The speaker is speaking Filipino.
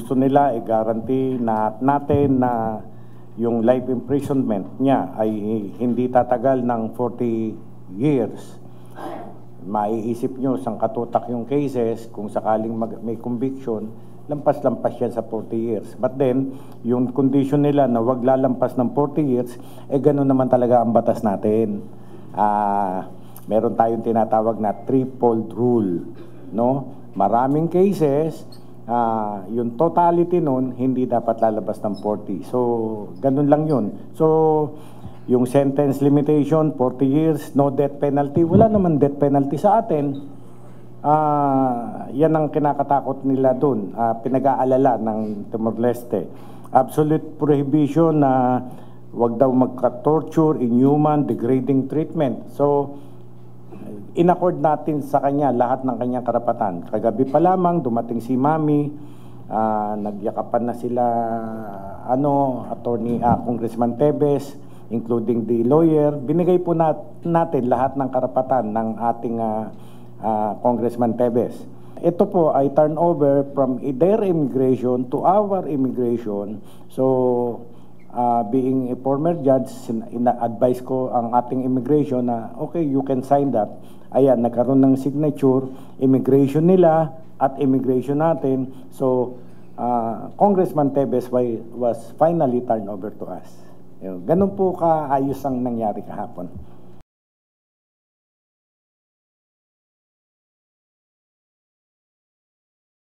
gusto nila i-guarantee natin na yung life imprisonment niya ay hindi tatagal ng 40 years. Maiisip nyo, sangkatutak yung cases, kung sakaling may conviction, lampas-lampas yan sa 40 years. But then, yung condition nila na wag lalampas ng 40 years, gano'n naman talaga ang batas natin. Meron tayong tinatawag na threefold rule, no? Maraming cases, yung totality nun, hindi dapat lalabas ng 40. So, ganun lang yun. So, yung sentence limitation, 40 years, no death penalty. Wala naman death penalty sa atin. Yan ang kinakatakot nila dun. Pinag-aalala ng Timor-Leste. Absolute prohibition na wag daw magka-torture, inhuman, degrading treatment. So, in-accord natin sa kanya lahat ng kanyang karapatan. Kagabi pa lamang, dumating si Mami, nagyakapan na sila, Congressman Tevez, including the lawyer. Binigay po natin lahat ng karapatan ng ating Congressman Tevez. Ito po ay turnover from their immigration to our immigration. So, being a former judge, ina-advise ko ang ating immigration na, okay, you can sign that. Ayan, nagkaroon ng signature, immigration nila at immigration natin. So, Congressman Tevez was finally turned over to us. Ganun po kaayos ang nangyari kahapon.